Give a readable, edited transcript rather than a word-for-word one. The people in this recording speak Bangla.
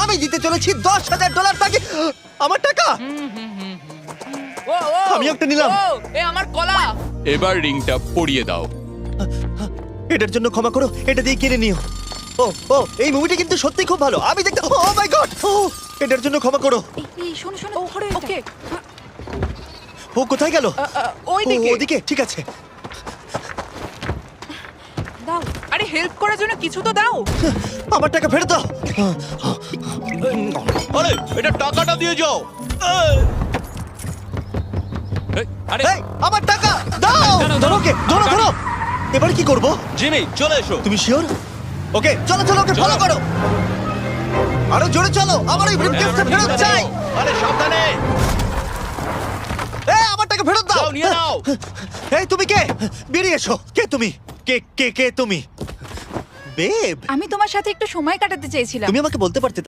আমি দিতে চলেছি $10,000 তাকে। আমার টাকা। ও ও আমি একটা নিলাম। ও এ আমার কলা। এবার রিংটা পরিয়ে দাও। এটার জন্য ক্ষমা করো, এটা দিয়ে কিনে নিও। ও ও এই মুভিটা কিন্তু সত্যি খুব ভালো। আমি দেখতে, ও মাই গড, ও এটার জন্য ক্ষমা করো। এই শোনো শোনো ওকে ও কোথায় গেল? ওই ও, দিকে। ওদিকে, ঠিক আছে। দাও। আরে হেল্প করার জন্য কিছু তো দাও। আমার টাকা ফেরত দাও। আরে এটা টাকাটা দিয়ে যাও। আরে এই, আমার টাকা দাও। দাঁড়াও, ধরো ওকে, ধরো ধরো। এবার কি করব? জিমি চলে এসো। তুমি শিওর? ওকে চলো চলো, ওকে ফলো করো। আরো জোরে চলো, আমার এই ব্রিফকেসটা ফেরত চাই। আরে সাবধানে এই আমার টাকা ফেরত দাও। যাও নিয়ে নাও। এই তুমি কে? বেরিয়ে এসো। কে তুমি? কে কে কে তুমি? বেব, আমি তোমার সাথে একটু সময় কাটাতে চেয়েছিলাম। তুমি আমাকে বলতে পারতে